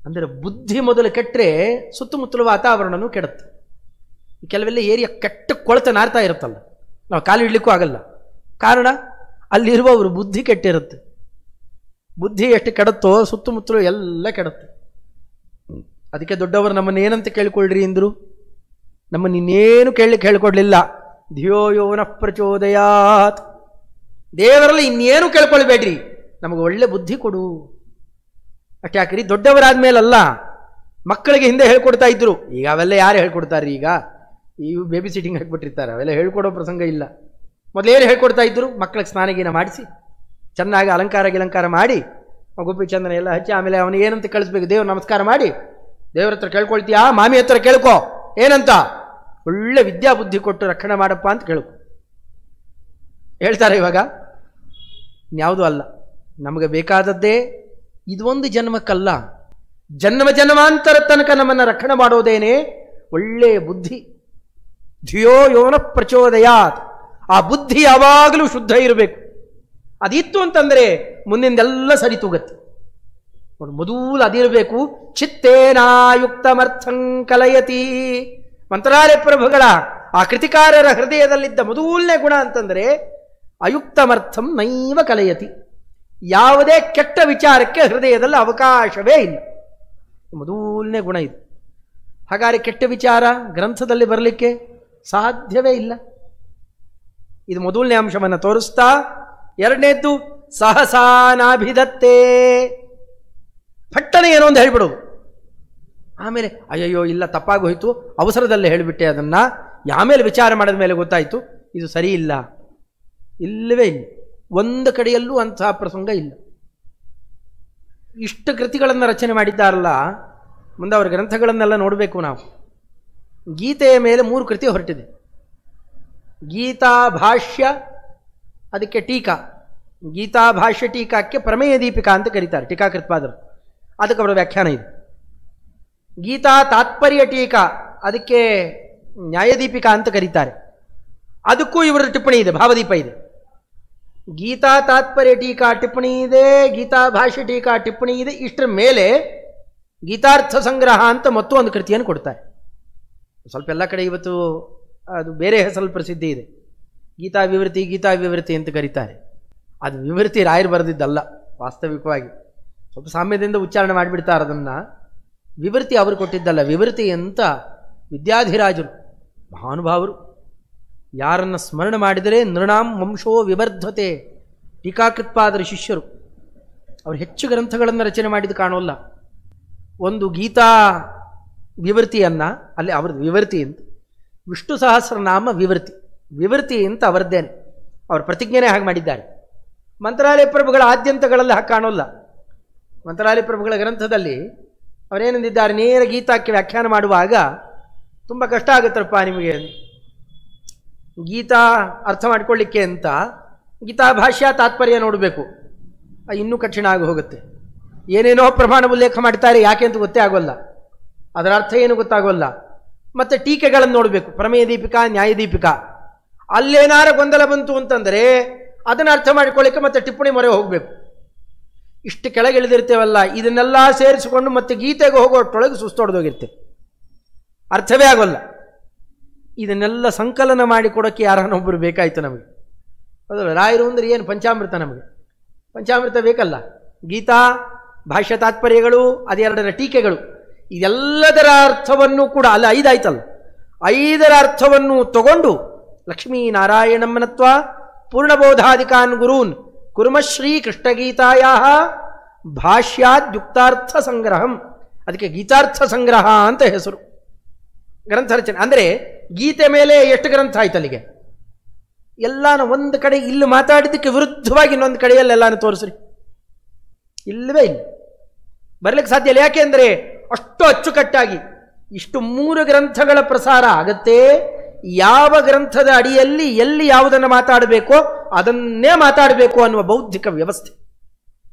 ಅಂದರೆ ಬುದ್ಧಿ ಮೊದಲು ಕೆಟ್ಟರೆ ಸುತ್ತಮುತ್ತಲ ವಾತಾವರಣನೂ ಕೆಡುತ್ತೆ. ಕೆಲವೆಲ್ಲ ಏರಿಯಾ ಕೆಟ್ಟ ಕೊಳತ ನಾರ್ತಾ ಇರುತ್ತಲ್ಲ, ನಾವು ಕಾಲು ಇಡ್ಲಿಕ್ಕೂ ಆಗಲ್ಲ. ಕಾರಣ ಅಲ್ಲಿರುವವರು ಬುದ್ಧಿ ಕೆಟ್ಟಿರುತ್ತೆ. ಬುದ್ಧಿ ಎಷ್ಟು ಕೆಡುತ್ತೋ ಸುತ್ತಮುತ್ತಲು ಎಲ್ಲ ಕೆಡುತ್ತೆ. ಅದಕ್ಕೆ ದೊಡ್ಡವರು ನಮ್ಮನ್ನು ಏನಂತ ಕೇಳ್ಕೊಳ್ರಿ ಅಂದರು, ನಮ್ಮನ್ನು ಇನ್ನೇನು ಹೇಳ್ಕೊಡ್ಲಿಲ್ಲ. ಧಿಯೋ ಯೋನ ಪ್ರಚೋದಯಾತ್, ದೇವರಲ್ಲಿ ಇನ್ನೇನು ಕೇಳ್ಕೊಳ್ಬೇಡ್ರಿ, ನಮಗೆ ಒಳ್ಳೆ ಬುದ್ಧಿ ಕೊಡು ಅಷ್ಟೇ. ಯಾಕ್ರಿ ದೊಡ್ಡವರಾದ್ಮೇಲಲ್ಲ, ಮಕ್ಕಳಿಗೆ ಹಿಂದೆ ಹೇಳ್ಕೊಡ್ತಾ ಇದ್ರು. ಈಗ ಅವೆಲ್ಲ ಯಾರು ಹೇಳ್ಕೊಡ್ತಾರೆ? ಈಗ ಈ ಬೇಬಿ ಸಿಟ್ಟಿಂಗ್ ಹಾಕ್ಬಿಟ್ಟಿರ್ತಾರೆ, ಅವೆಲ್ಲ ಹೇಳ್ಕೊಡೋ ಪ್ರಸಂಗ ಇಲ್ಲ. ಮೊದಲೇನು ಹೇಳ್ಕೊಡ್ತಾ ಇದ್ರು? ಮಕ್ಕಳಿಗೆ ಸ್ನಾನಗೀನ ಮಾಡಿಸಿ ಚೆನ್ನಾಗಿ ಅಲಂಕಾರ ಮಾಡಿ ಗುಬ್ಬಿ ಚಂದನ ಎಲ್ಲ ಹಚ್ಚಿ ಆಮೇಲೆ ಅವನಿಗೆ ಏನಂತ ಕಳಿಸ್ಬೇಕು, ದೇವ್ರು ನಮಸ್ಕಾರ ಮಾಡಿ ದೇವ್ರ ಹತ್ರ ಕೇಳ್ಕೊಳ್ತೀಯಾ, ಮಾಮಿ ಹತ್ರ ಕೇಳ್ಕೊ ಏನಂತ, ಒಳ್ಳೆ ವಿದ್ಯಾಬುದ್ಧಿ ಕೊಟ್ಟು ರಕ್ಷಣೆ ಮಾಡಪ್ಪ ಅಂತ ಕೇಳ್ಕೊ ಹೇಳ್ತಾರೆ. ಇವಾಗ ಇನ್ಯಾವುದೂ ಅಲ್ಲ, ನಮಗೆ ಬೇಕಾದದ್ದೇ ಇದು ಒಂದು ಜನ್ಮಕ್ಕಲ್ಲ, ಜನ್ಮಾಂತರ ತನಕ ನಮ್ಮನ್ನು ರಕ್ಷಣೆ ಮಾಡೋದೇನೆ ಒಳ್ಳೆಯ ಬುದ್ಧಿ. ಧಿಯೋ ಯೋನ ಪ್ರಚೋದಯಾತ್, ಆ ಬುದ್ಧಿ ಯಾವಾಗಲೂ ಶುದ್ಧ ಇರಬೇಕು. ಅದಿತ್ತು ಅಂತಂದರೆ ಮುಂದಿಂದೆಲ್ಲ ಸರಿ ತೂಗತ್ತೆ. ಮೊದಲು ಅದಿರಬೇಕು. ಚಿತ್ತೇನಾಯುಕ್ತಮರ್ಥಂ ಕಲಯತಿ, ಮಂತ್ರಾಲಯ ಪ್ರಭುಗಳ ಆ ಕೃತಿಕಾರರ ಹೃದಯದಲ್ಲಿದ್ದ ಮೊದಲನೇ ಗುಣ ಅಂತಂದರೆ ಅಯುಕ್ತಮರ್ಥಂ ನೈವ ಕಲಯತಿ, ಯಾವುದೇ ಕೆಟ್ಟ ವಿಚಾರಕ್ಕೆ ಹೃದಯದಲ್ಲಿ ಅವಕಾಶವೇ ಇಲ್ಲ. ಮೊದಲನೇ ಗುಣ ಇದು. ಹಾಗಾದರೆ ಕೆಟ್ಟ ವಿಚಾರ ಗ್ರಂಥದಲ್ಲಿ ಬರಲಿಕ್ಕೆ ಸಾಧ್ಯವೇ ಇಲ್ಲ. ಇದು ಮೊದಲನೇ ಅಂಶವನ್ನು ತೋರಿಸ್ತಾ, ಎರಡನೇದ್ದು ಸಹಸಾನಾಭಿಧತ್ತೆ, ಪಟ್ಟಣೆ ಏನೋ ಒಂದು ಹೇಳ್ಬಿಡೋದು. ಆಮೇಲೆ ಅಯ್ಯಯ್ಯೋ ಇಲ್ಲ ತಪ್ಪಾಗೋಯ್ತು, ಅವಸರದಲ್ಲೇ ಹೇಳಿಬಿಟ್ಟೆ ಅದನ್ನು, ಆಮೇಲೆ ವಿಚಾರ ಮಾಡಿದ ಮೇಲೆ ಗೊತ್ತಾಯಿತು ಇದು ಸರಿ ಇಲ್ಲ. ಇಲ್ಲವೇ ಇಲ್ಲ, ಒಂದು ಕಡೆಯಲ್ಲೂ ಅಂತಹ ಪ್ರಸಂಗ ಇಲ್ಲ. ಇಷ್ಟು ಕೃತಿಗಳನ್ನು ರಚನೆ ಮಾಡಿದ್ದಾರಲ್ಲ, ಮುಂದೆ ಅವರ ಗ್ರಂಥಗಳನ್ನೆಲ್ಲ ನೋಡಬೇಕು ನಾವು. ಗೀತೆಯ ಮೇಲೆ 3 ಕೃತಿ ಹೊರಟಿದೆ. ಗೀತಾ ಭಾಷ್ಯ, ಅದಕ್ಕೆ ಟೀಕಾ, ಗೀತಾ ಭಾಷ್ಯ ಟೀಕಾಕ್ಕೆ ಪ್ರಮೇಯ ದೀಪಿಕಾ ಅಂತ ಕರೀತಾರೆ ಟೀಕಾಕೃತ್ಪಾದರು, ಅದಕ್ಕೆ ಅವರ ವ್ಯಾಖ್ಯಾನ ಇದೆ. ಗೀತಾ ತಾತ್ಪರ್ಯ ಟೀಕಾ, ಅದಕ್ಕೆ ನ್ಯಾಯದೀಪಿಕಾ ಅಂತ ಕರೀತಾರೆ, ಅದಕ್ಕೂ ಇವರ ಟಿಪ್ಪಣಿ ಇದೆ, ಭಾವದೀಪ ಇದೆ. ಗೀತಾ ತಾತ್ಪರ್ಯ ಟೀಕಾ ಟಿಪ್ಪಣಿ ಇದೆ, ಗೀತಾ ಭಾಷ್ಯ ಟೀಕಾ ಟಿಪ್ಪಣಿ ಇದೆ. ಇಷ್ಟರ ಮೇಲೆ ಗೀತಾರ್ಥ ಸಂಗ್ರಹ ಅಂತ ಮತ್ತೊಂದು ಕೃತಿಯನ್ನು ಕೊಡ್ತಾರೆ. ಸ್ವಲ್ಪ ಎಲ್ಲ ಕಡೆ ಇವತ್ತು ಅದು ಬೇರೆ ಹೆಸರಲ್ಲಿ ಪ್ರಸಿದ್ಧಿ ಇದೆ, ಗೀತಾ ವಿವೃತಿ ಅಂತ ಕರೀತಾರೆ. ಅದು ವಿವೃತಿ ರಾಯರು ಬರೆದಿದ್ದಲ್ಲ, ವಾಸ್ತವಿಕವಾಗಿ ಸ್ವಲ್ಪ ಸಾಮ್ಯದಿಂದ ಉಚ್ಚಾರಣೆ ಮಾಡಿಬಿಡ್ತಾರೆ ಅದನ್ನು. ವಿವೃತಿ ಅವರು ಕೊಟ್ಟಿದ್ದಲ್ಲ, ವಿವೃತಿ ಅಂತ ವಿದ್ಯಾಧಿರಾಜರು ಮಹಾನುಭಾವರು, ಯಾರನ್ನು ಸ್ಮರಣೆ ಮಾಡಿದರೆ ನೃಣಾಂ ವಂಶೋ ವಿವರ್ಧತೆ, ಟೀಕಾಕೃತ್ಪಾದರ ಶಿಷ್ಯರು. ಅವರು ಹೆಚ್ಚು ಗ್ರಂಥಗಳನ್ನು ರಚನೆ ಮಾಡಿದ್ದು ಕಾಣೋಲ್ಲ. ಒಂದು ಗೀತಾ ವಿವೃತಿಯನ್ನು, ಅಲ್ಲಿ ಅವ್ರದ್ದು ವಿವೃತಿ ಅಂತ, ವಿಷ್ಣು ಸಹಸ್ರನಾಮ ವಿವೃತಿ ಅಂತ ಅವರದ್ದೇನೆ, ಅವ್ರ ಪ್ರತಿಜ್ಞೆನೇ ಹಾಗೆ ಮಾಡಿದ್ದಾರೆ. ಮಂತ್ರಾಲಯ ಪ್ರಭುಗಳ ಆದ್ಯಂತಗಳಲ್ಲಿ ಹಾಗೆ ಕಾಣೋಲ್ಲ. ಮಂತ್ರಾಲಯ ಪ್ರಭುಗಳ ಗ್ರಂಥದಲ್ಲಿ ಅವರೇನೆಂದಿದ್ದಾರೆ, ನೇರ ಗೀತಾಕ್ಕೆ ವ್ಯಾಖ್ಯಾನ ಮಾಡುವಾಗ ತುಂಬ ಕಷ್ಟ ಆಗುತ್ತಪ್ಪ ನಿಮಗೆ ಗೀತಾ ಅರ್ಥ ಮಾಡ್ಕೊಳ್ಳಿಕ್ಕೆ ಅಂತ ಗೀತಾ ಭಾಷ್ಯ ತಾತ್ಪರ್ಯ ನೋಡಬೇಕು, ಇನ್ನೂ ಕಠಿಣ ಆಗಿ ಹೋಗುತ್ತೆ. ಏನೇನೋ ಪ್ರಮಾಣ ಉಲ್ಲೇಖ ಮಾಡ್ತಾರೆ, ಯಾಕೆ ಅಂತ ಗೊತ್ತೇ ಆಗೋಲ್ಲ, ಅದರ ಅರ್ಥ ಏನು ಗೊತ್ತಾಗೋಲ್ಲ. ಮತ್ತು ಟೀಕೆಗಳನ್ನು ನೋಡಬೇಕು, ಪ್ರಮೇಯ ದೀಪಿಕಾ ನ್ಯಾಯದೀಪಿಕಾ. ಅಲ್ಲೇನಾರ ಗೊಂದಲ ಬಂತು ಅಂತಂದರೆ ಅದನ್ನು ಅರ್ಥ ಮಾಡಿಕೊಳ್ಳಿಕ್ಕೆ ಮತ್ತೆ ಟಿಪ್ಪಣಿ ಮೊರೆ ಹೋಗಬೇಕು. ಇಷ್ಟು ಕೆಳಗೆ ಇಳಿದಿರ್ತೇವಲ್ಲ, ಇದನ್ನೆಲ್ಲ ಸೇರಿಸಿಕೊಂಡು ಮತ್ತೆ ಗೀತೆಗೆ ಹೋಗೋಷ್ಟೊಳಗೆ ಸುಸ್ತೊಡೆದೋಗಿರ್ತೇವೆ, ಅರ್ಥವೇ ಆಗೋಲ್ಲ. ಇದನ್ನೆಲ್ಲ ಸಂಕಲನ ಮಾಡಿಕೊಡೋಕ್ಕೆ ಯಾರನ್ನೊಬ್ಬರು ಬೇಕಾಯಿತು ನಮಗೆ. ಹೌದಲ್ಲ, ರಾಯರು ಅಂದರೆ ಏನು ಪಂಚಾಮೃತ, ನಮಗೆ ಪಂಚಾಮೃತ ಬೇಕಲ್ಲ. ಗೀತಾ ಭಾಷ್ಯ ತಾತ್ಪರ್ಯಗಳು, ಅದೆರಡರ ಟೀಕೆಗಳು, ಇದೆಲ್ಲದರ ಅರ್ಥವನ್ನು ಕೂಡ ಅಲ್ಲ 5 ಆಯ್ತಲ್ಲ, 5ರ ಅರ್ಥವನ್ನು ತಗೊಂಡು ಲಕ್ಷ್ಮೀನಾರಾಯಣಮ್ಮನತ್ವ ಪೂರ್ಣಬೋಧಾಧಿಕಾನ್ ಗುರೂನ್ ಕುರ್ಮಶ್ರೀ ಕೃಷ್ಣಗೀತಾಯಾ ಭಾಷ್ಯಾದ್ಯುಕ್ತಾರ್ಥ ಸಂಗ್ರಹಂ, ಅದಕ್ಕೆ ಗೀತಾರ್ಥ ಸಂಗ್ರಹ ಅಂತ ಹೆಸರು. ಗ್ರಂಥ ರಚನೆ ಅಂದರೆ ಗೀತೆ ಮೇಲೆ ಎಷ್ಟು ಗ್ರಂಥ ಆಯ್ತು ಅಲ್ಲಿಗೆ. ಎಲ್ಲಾನು ಒಂದು ಕಡೆ ಇಲ್ಲಿ ಮಾತಾಡಿದ್ದಕ್ಕೆ ವಿರುದ್ಧವಾಗಿ ಇನ್ನೊಂದು ಕಡೆಯಲ್ಲಿ ಎಲ್ಲಾನು ತೋರಿಸ್ರಿ, ಇಲ್ಲವೇ ಇಲ್ಲ, ಬರಲಿಕ್ಕೆ ಸಾಧ್ಯ ಇಲ್ಲ. ಯಾಕೆ ಅಂದರೆ ಅಷ್ಟು ಅಚ್ಚುಕಟ್ಟಾಗಿ ಇಷ್ಟು 3 ಗ್ರಂಥಗಳ ಪ್ರಸಾರ ಆಗತ್ತೆ. ಯಾವ ಗ್ರಂಥದ ಅಡಿಯಲ್ಲಿ ಎಲ್ಲಿ ಯಾವುದನ್ನು ಮಾತಾಡಬೇಕೋ ಅದನ್ನೇ ಮಾತಾಡಬೇಕು ಅನ್ನುವ ಬೌದ್ಧಿಕ ವ್ಯವಸ್ಥೆ.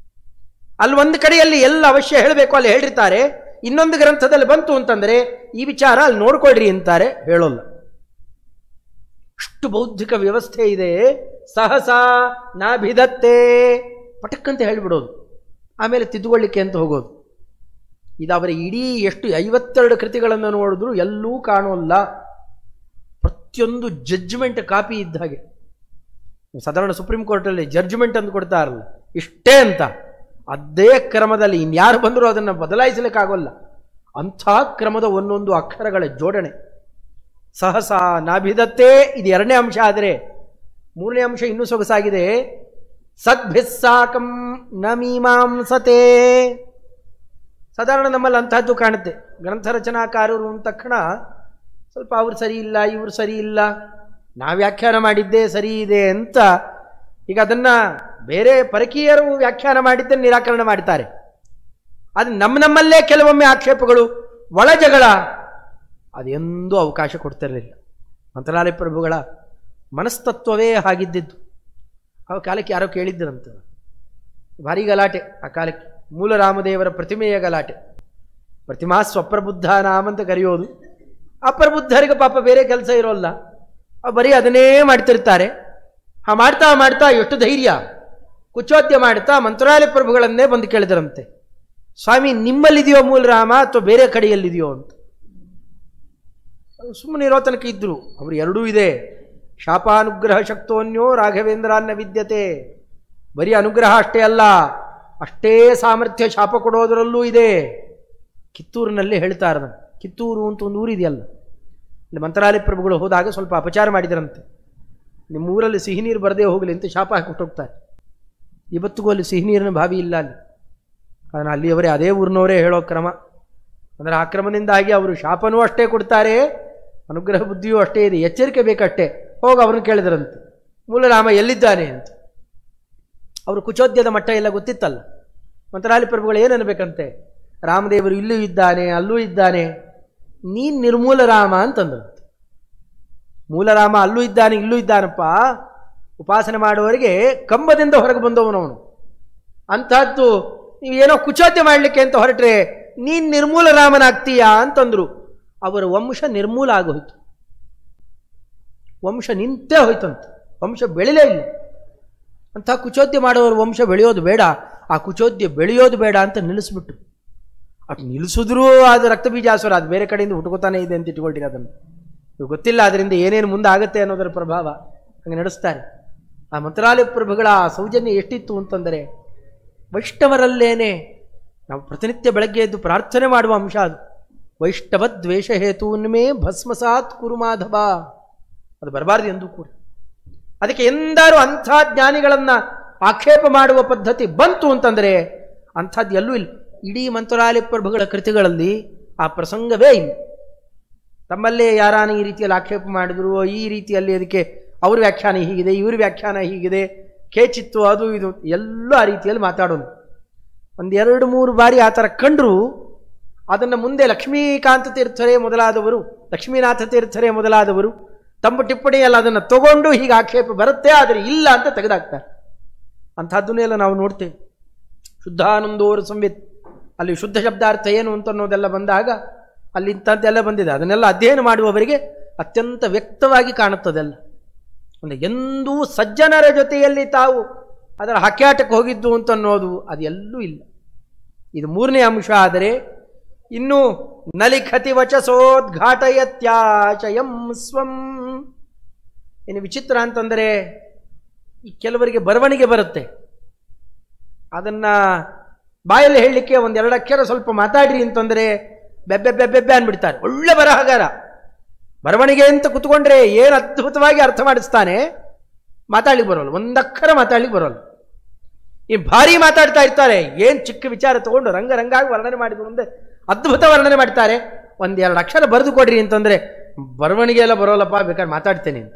ಅಲ್ಲಿ ಒಂದು ಕಡೆಯಲ್ಲಿ ಎಲ್ಲ ಅವಶ್ಯ ಹೇಳಬೇಕು, ಅಲ್ಲಿ ಹೇಳಿರ್ತಾರೆ. ಇನ್ನೊಂದು ಗ್ರಂಥದಲ್ಲಿ ಬಂತು ಅಂತಂದರೆ ಈ ವಿಚಾರ ಅಲ್ಲಿ ನೋಡ್ಕೊಳ್ರಿ ಅಂತಾರೆ, ಹೇಳೋಲ್ಲ. ಅಷ್ಟು ಬೌದ್ಧಿಕ ವ್ಯವಸ್ಥೆ ಇದೆ. ಸಹಸಾ ನಾಭಿಧತ್ತೆ, ಪಟಕ್ಕಂತ ಹೇಳಿಬಿಡೋದು, ಆಮೇಲೆ ತಿದ್ದುಕೊಳ್ಳಿಕ್ಕೆ ಅಂತ ಹೋಗೋದು. ಇದು ಅವರ ಇಡೀ ಎಷ್ಟು 52 ಕೃತಿಗಳನ್ನು ನೋಡಿದ್ರು ಎಲ್ಲೂ ಕಾಣೋಲ್ಲ. ಪ್ರತಿಯೊಂದು ಜಡ್ಜ್ಮೆಂಟ್ ಕಾಪಿ ಇದ್ದ ಹಾಗೆ. ಸಾಧಾರಣ ಸುಪ್ರೀಂ ಕೋರ್ಟಲ್ಲಿ ಜಡ್ಜ್ಮೆಂಟ್ ಅಂತ ಕೊಡ್ತಾರಲ್ಲ, ಇಷ್ಟೇ ಅಂತ, ಅದೇ ಕ್ರಮದಲ್ಲಿ ಇನ್ಯಾರು ಬಂದರೂ ಅದನ್ನು ಬದಲಾಯಿಸಲಿಕ್ಕಾಗೋಲ್ಲ. ಅಂಥ ಕ್ರಮದ ಒಂದೊಂದು ಅಕ್ಷರಗಳ ಜೋಡಣೆ. ಸಹಸಾ ನಾಭಿದತ್ತೇ ಇದು 2ನೇ ಅಂಶ. ಆದರೆ 3ನೇ ಅಂಶ ಇನ್ನೂ ಸೊಗಸಾಗಿದೆ. ಸದ್ಭಿಸ್ಸಾಕಂ ನ ಮೀಮಾಂಸತೆ. ಸಾಧಾರಣ ನಮ್ಮಲ್ಲಿ ಅಂಥದ್ದು ಕಾಣುತ್ತೆ. ಗ್ರಂಥ ರಚನಾಕಾರರು ಅಂದ ತಕ್ಷಣ ಸ್ವಲ್ಪ ಅವ್ರು ಸರಿ ಇಲ್ಲ, ಇವರು ಸರಿ ಇಲ್ಲ, ನಾವು ವ್ಯಾಖ್ಯಾನ ಮಾಡಿದ್ದೇ ಸರಿ ಇದೆ ಅಂತ ಈಗ ಅದನ್ನು ಬೇರೆ ಪರಕೀಯರು ವ್ಯಾಖ್ಯಾನ ಮಾಡಿದ್ದನ್ನು ನಿರಾಕರಣೆ ಮಾಡ್ತಾರೆ. ಅದು ನಮ್ಮಲ್ಲೇ ಕೆಲವೊಮ್ಮೆ ಆಕ್ಷೇಪಗಳು, ಒಳ ಜಗಳ, ಅದೆಂದೂ ಅವಕಾಶ ಕೊಡ್ತಿರಲಿಲ್ಲ. ಮಂತ್ರಾಲಯ ಪ್ರಭುಗಳ ಮನಸ್ತತ್ವವೇ ಹಾಗಿದ್ದಿದ್ದು. ಆ ಕಾಲಕ್ಕೆ ಯಾರೋ ಕೇಳಿದ್ದರಂತ, ಭಾರಿ ಗಲಾಟೆ ಆ ಕಾಲಕ್ಕೆ. ಮೂಲ ರಾಮದೇವರ ಪ್ರತಿಮೆಯ ಗಲಾಟೆ. ಪ್ರತಿಮಾ ಸ್ವಪ್ರಬುದ್ಧ ನಾಮಂತ ಕರೆಯೋದು. ಅಪ್ರಬುದ್ಧರಿಗೆ ಪಾಪ ಬೇರೆ ಕೆಲಸ ಇರೋಲ್ಲ, ಬರೀ ಅದನ್ನೇ ಮಾಡ್ತಿರ್ತಾರೆ. ಮಾಡ್ತಾ ಮಾಡ್ತಾ ಎಷ್ಟು ಧೈರ್ಯ, ಕುಚೋದ್ಯ ಮಾಡ್ತಾ ಮಂತ್ರಾಲಯ ಪ್ರಭುಗಳನ್ನೇ ಬಂದು ಕೇಳಿದರಂತೆ, ಸ್ವಾಮಿ ನಿಮ್ಮಲ್ಲಿದೆಯೋ ಮೂಲ ರಾಮ ಅಥವಾ ಬೇರೆ ಕಡೆಯಲ್ಲಿದೆಯೋ ಅಂತ. ಸುಮ್ಮನೆ ಇರೋ ತನಕ ಇದ್ರು. ಅವರು ಎರಡೂ ಇದೆ. ಶಾಪಾನುಗ್ರಹ ಶಕ್ತೋನ್ಯೋ ರಾಘವೇಂದ್ರಾನ್ನ ವಿದ್ಯತೆ. ಬರೀ ಅನುಗ್ರಹ ಅಷ್ಟೇ ಅಲ್ಲ, ಅಷ್ಟೇ ಸಾಮರ್ಥ್ಯ ಶಾಪ ಕೊಡೋದರಲ್ಲೂ ಇದೆ. ಕಿತ್ತೂರಿನಲ್ಲಿ ಹೇಳ್ತಾರೆ, ಕಿತ್ತೂರು ಅಂತ ಒಂದು ಊರಿದೆಯಲ್ಲ, ಇಲ್ಲಿ ಮಂತ್ರಾಲಯ ಪ್ರಭುಗಳು ಹೋದಾಗ ಸ್ವಲ್ಪ ಅಪಚಾರ ಮಾಡಿದರಂತೆ. ನಿಮ್ಮ ಊರಲ್ಲಿ ಸಿಹಿ ನೀರು ಬರದೇ ಹೋಗಲಿ ಅಂತ ಶಾಪ ಹಾಕಿಬಿಟ್ಟು ಹೋಗ್ತಾರೆ. ಇವತ್ತಿಗೂ ಅಲ್ಲಿ ಸಿಹಿ ನೀರಿನ ಬಾವಿ ಇಲ್ಲ ಅಲ್ಲಿ. ಅದನ್ನು ಅಲ್ಲಿಯವರೇ ಅದೇ ಊರಿನವರೇ ಹೇಳೋ ಕ್ರಮ. ಅಂದರೆ ಆ ಕ್ರಮದಿಂದಾಗಿ ಅವರು ಶಾಪನೂ ಅಷ್ಟೇ ಕೊಡ್ತಾರೆ, ಅನುಗ್ರಹ ಬುದ್ಧಿಯೂ ಅಷ್ಟೇ ಇದೆ. ಎಚ್ಚರಿಕೆ ಬೇಕಷ್ಟೇ. ಹೋಗಿ ಅವ್ರನ್ನ ಕೇಳಿದ್ರಂತೆ, ಮೂಲರಾಮ ಎಲ್ಲಿದ್ದಾನೆ ಅಂತ. ಅವರು ಕುಚೋದ್ಯದ ಮಟ್ಟ ಎಲ್ಲ ಗೊತ್ತಿತ್ತಲ್ಲ. ಮಂತ್ರಾಲಯ ಪ್ರಭುಗಳು ಏನನ್ಬೇಕಂತೆ, ರಾಮದೇವರು ಇಲ್ಲೂ ಇದ್ದಾನೆ ಅಲ್ಲೂ ಇದ್ದಾನೆ, ನೀನು ನಿರ್ಮೂಲ ರಾಮ ಅಂತಂದ್ರಂತೆ. ಮೂಲರಾಮ ಅಲ್ಲೂ ಇದ್ದಾನೆ ಇಲ್ಲೂ ಇದ್ದಾನಪ್ಪ, ಉಪಾಸನೆ ಮಾಡುವವರಿಗೆ ಕಂಬದಿಂದ ಹೊರಗೆ ಬಂದವನವನು. ಅಂಥದ್ದು ನೀವೇನೋ ಕುಚೋದ್ಯ ಮಾಡಲಿಕ್ಕೆ ಅಂತ ಹೊರಟ್ರೆ ನೀನು ನಿರ್ಮೂಲ ರಾಮನಾಗ್ತೀಯಾ ಅಂತಂದ್ರು. ಅವರ ವಂಶ ನಿರ್ಮೂಲ ಆಗೋಯ್ತು. ವಂಶ ನಿಂತೇ ಹೋಯ್ತಂತೆ, ವಂಶ ಬೆಳಿಲೇ ಇಲ್ಲ. ಅಂಥ ಕುಚೋದ್ಯ ಮಾಡೋರು ವಂಶ ಬೆಳೆಯೋದು ಬೇಡ, ಆ ಕುಚೋದ್ಯ ಬೆಳೆಯೋದು ಬೇಡ ಅಂತ ನಿಲ್ಲಿಸ್ಬಿಟ್ಟು. ಅದು ನಿಲ್ಲಿಸಿದ್ರೂ ಅದು ರಕ್ತಬೀಜಾಸುರ, ಅದು ಬೇರೆ ಕಡೆಯಿಂದ ಹುಟ್ಕೋತಾನೆ ಇದೆ ಅಂತ ಇಟ್ಕೊಳ್ತೀರಿ. ಅದನ್ನು ಇವು ಗೊತ್ತಿಲ್ಲ ಅದರಿಂದ ಏನೇನು ಮುಂದೆ ಆಗುತ್ತೆ ಅನ್ನೋದರ ಪ್ರಭಾವ ಹಂಗೆ ನಡೆಸ್ತಾರೆ. ಆ ಮಂತ್ರಾಲಯ ಪ್ರಭುಗಳ ಸೌಜನ್ಯ ಎಷ್ಟಿತ್ತು ಅಂತಂದರೆ, ವೈಷ್ಣವರಲ್ಲೇನೆ ನಾವು ಪ್ರತಿನಿತ್ಯ ಬೆಳಗ್ಗೆ ಎದ್ದು ಪ್ರಾರ್ಥನೆ ಮಾಡುವ ಅಂಶ ಅದು. ವೈಷ್ಣವ ದ್ವೇಷ ಹೇತೂನ್ಮೇ ಭಸ್ಮಸಾತ್ ಕುರು ಮಾಧವ. ಅದು ಬರಬಾರ್ದು ಎಂದೂ ಕೂಡ. ಅದಕ್ಕೆ ಎಂದಾರು ಅಂಥ ಜ್ಞಾನಿಗಳನ್ನು ಆಕ್ಷೇಪ ಮಾಡುವ ಪದ್ಧತಿ ಬಂತು ಅಂತಂದರೆ ಅಂಥದ್ದು ಎಲ್ಲೂ ಇಲ್ಲ. ಇಡೀ ಮಂತ್ರಾಲಯ ಪ್ರಭುಗಳ ಕೃತಿಗಳಲ್ಲಿ ಆ ಪ್ರಸಂಗವೇ ಇಲ್ಲ. ತಮ್ಮಲ್ಲೇ ಯಾರಾನ ಈ ರೀತಿಯಲ್ಲಿ ಆಕ್ಷೇಪ ಮಾಡಿದ್ರು, ಈ ರೀತಿಯಲ್ಲಿ ಅದಕ್ಕೆ ಅವ್ರ ವ್ಯಾಖ್ಯಾನ ಹೀಗಿದೆ, ಇವ್ರ ವ್ಯಾಖ್ಯಾನ ಹೀಗಿದೆ, ಕೇಚಿತ್ತು ಅದು ಇದು ಎಲ್ಲ ಆ ರೀತಿಯಲ್ಲಿ ಮಾತಾಡೋದು. 1-2-3 ಬಾರಿ ಆ ಥರ ಕಂಡರೂ ಅದನ್ನು ಮುಂದೆ ಲಕ್ಷ್ಮೀಕಾಂತ ತೀರ್ಥರೇ ಮೊದಲಾದವರು, ಲಕ್ಷ್ಮೀನಾಥ ತೀರ್ಥರೇ ಮೊದಲಾದವರು ತಮ್ಮ ಟಿಪ್ಪಣಿಯಲ್ಲಿ ಅದನ್ನು ತಗೊಂಡು ಹೀಗೆ ಆಕ್ಷೇಪ ಬರುತ್ತೆ, ಆದರೆ ಇಲ್ಲ ಅಂತ ತೆಗೆದಾಕ್ತಾರೆ. ಅಂಥದ್ದನ್ನೆಲ್ಲ ನಾವು ನೋಡ್ತೇವೆ. ಶುದ್ಧಾನಂದೋರು ಸಂವಿತ್, ಅಲ್ಲಿ ಶುದ್ಧ ಶಬ್ದಾರ್ಥ ಏನು ಅಂತ ಅನ್ನೋದೆಲ್ಲ ಬಂದಾಗ ಅಲ್ಲಿ ಇಂಥದ್ದೆಲ್ಲ ಬಂದಿದೆ. ಅದನ್ನೆಲ್ಲ ಅಧ್ಯಯನ ಮಾಡುವವರಿಗೆ ಅತ್ಯಂತ ವ್ಯಕ್ತವಾಗಿ ಕಾಣುತ್ತದೆಲ್ಲ. ಅಂದರೆ ಎಂದೂ ಸಜ್ಜನರ ಜೊತೆಯಲ್ಲಿ ತಾವು ಅದರ ಹಕ್ಯಾಟಕ್ಕೆ ಹೋಗಿದ್ದು ಅಂತ ಅನ್ನೋದು ಅದು ಎಲ್ಲೂ ಇಲ್ಲ. ಇದು 3ನೇ ಅಂಶ. ಆದರೆ ಇನ್ನು ನಲಿಖತಿ ವಚಸೋದ್ಘಾಟಯತ್ಯಾಶಯಂ ಸ್ವಂ. ಇನ್ನು ವಿಚಿತ್ರ ಅಂತಂದರೆ, ಈ ಕೆಲವರಿಗೆ ಬರವಣಿಗೆ ಬರುತ್ತೆ, ಅದನ್ನು ಬಾಯಲ್ಲಿ ಹೇಳಲಿಕ್ಕೆ 1-2 ಅಕ್ಷರ ಸ್ವಲ್ಪ ಮಾತಾಡ್ರಿ ಅಂತಂದರೆ ಬೆಬ್ಬೆ ಬೆಬ್ಬೆಬ್ಬೆ ಅಂದ್ಬಿಡ್ತಾರೆ. ಒಳ್ಳೆ ಬರಹಗಾರ, ಬರವಣಿಗೆ ಅಂತ ಕುತ್ಕೊಂಡ್ರೆ ಏನು ಅದ್ಭುತವಾಗಿ ಅರ್ಥ ಮಾಡಿಸ್ತಾನೆ, ಮಾತಾಡ್ಲಿಕ್ಕೆ ಬರೋಲ್ಲ, 1 ಅಕ್ಷರ ಮಾತಾಡ್ಲಿಕ್ಕೆ ಬರೋಲ್ಲ. ಈ ಭಾರಿ ಮಾತಾಡ್ತಾ ಇರ್ತಾರೆ, ಏನು ಚಿಕ್ಕ ವಿಚಾರ ತಗೊಂಡು ರಂಗಾಗಿ ವರ್ಣನೆ ಮಾಡಿದ್ರು ಮುಂದೆ ಅದ್ಭುತ ವರ್ಣನೆ ಮಾಡ್ತಾರೆ. 1-2 ಅಕ್ಷರ ಬರೆದು ಕೊಡ್ರಿ ಅಂತಂದರೆ ಬರವಣಿಗೆ ಎಲ್ಲ ಬರೋಲ್ಲಪ್ಪ, ಬೇಕಾದ್ರೆ ಮಾತಾಡ್ತೇನೆ ಅಂತ.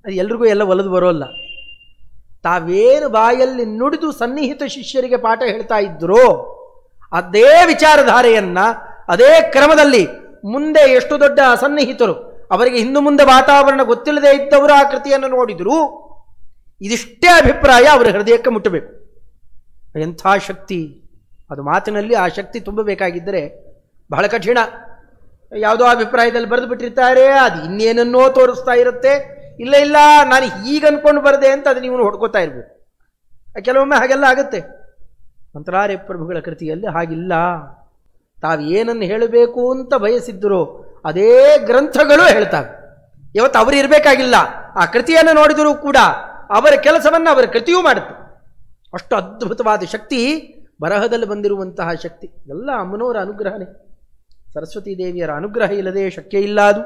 ಅದು ಎಲ್ರಿಗೂ ಎಲ್ಲ ಒಲದು ಬರೋಲ್ಲ. ತಾವೇನು ಬಾಯಲ್ಲಿ ನುಡಿದು ಸನ್ನಿಹಿತ ಶಿಷ್ಯರಿಗೆ ಪಾಠ ಹೇಳ್ತಾ ಇದ್ರೋ ಅದೇ ವಿಚಾರಧಾರೆಯನ್ನು ಅದೇ ಕ್ರಮದಲ್ಲಿ ಮುಂದೆ ಎಷ್ಟು ದೊಡ್ಡ ಅಸನ್ನಿಹಿತರು, ಅವರಿಗೆ ಹಿಂದು ಮುಂದೆ ವಾತಾವರಣ ಗೊತ್ತಿಲ್ಲದೆ ಇದ್ದವರು ಆ ಕೃತಿಯನ್ನು ನೋಡಿದ್ರು, ಇದಿಷ್ಟೇ ಅಭಿಪ್ರಾಯ ಅವರ ಹೃದಯಕ್ಕೆ ಮುಟ್ಟಬೇಕು. ಎಂಥ ಶಕ್ತಿ ಅದು! ಮಾತಿನಲ್ಲಿ ಆ ಶಕ್ತಿ ತುಂಬಬೇಕಾಗಿದ್ದರೆ ಬಹಳ ಕಠಿಣ. ಯಾವುದೋ ಅಭಿಪ್ರಾಯದಲ್ಲಿ ಬರೆದು ಬಿಟ್ಟಿರ್ತಾರೆ, ಅದು ಇನ್ನೇನನ್ನೋ ತೋರಿಸ್ತಾ ಇರುತ್ತೆ. ಇಲ್ಲ ಇಲ್ಲ ನಾನು ಹೀಗೆ ಅನ್ಕೊಂಡು ಬರದೆ ಅಂತ ಅದು ನೀವು ಹೊಡ್ಕೋತಾ ಇರ್ಬೇಕು. ಕೆಲವೊಮ್ಮೆ ಹಾಗೆಲ್ಲ ಆಗುತ್ತೆ. ಮಂತ್ರಾಲಯ ಪ್ರಭುಗಳ ಕೃತಿಯಲ್ಲಿ ಹಾಗಿಲ್ಲ. ತಾವು ಏನನ್ನು ಹೇಳಬೇಕು ಅಂತ ಬಯಸಿದ್ದರೋ ಅದೇ ಗ್ರಂಥಗಳು ಹೇಳ್ತಾವೆ. ಇವತ್ತು ಅವರು ಇರಬೇಕಾಗಿಲ್ಲ, ಆ ಕೃತಿಯನ್ನು ನೋಡಿದರೂ ಕೂಡ ಅವರ ಕೆಲಸವನ್ನು ಅವರ ಕೃತಿಯೂ ಮಾಡುತ್ತೆ. ಅಷ್ಟು ಅದ್ಭುತವಾದ ಶಕ್ತಿ ಬರಹದಲ್ಲಿ ಬಂದಿರುವಂತಹ ಶಕ್ತಿ ಎಲ್ಲ ಅಮ್ಮನವರ ಅನುಗ್ರಹನೇ. ಸರಸ್ವತೀ ದೇವಿಯರ ಅನುಗ್ರಹ ಇಲ್ಲದೆ ಶಕ್ಯ ಇಲ್ಲ ಅದು.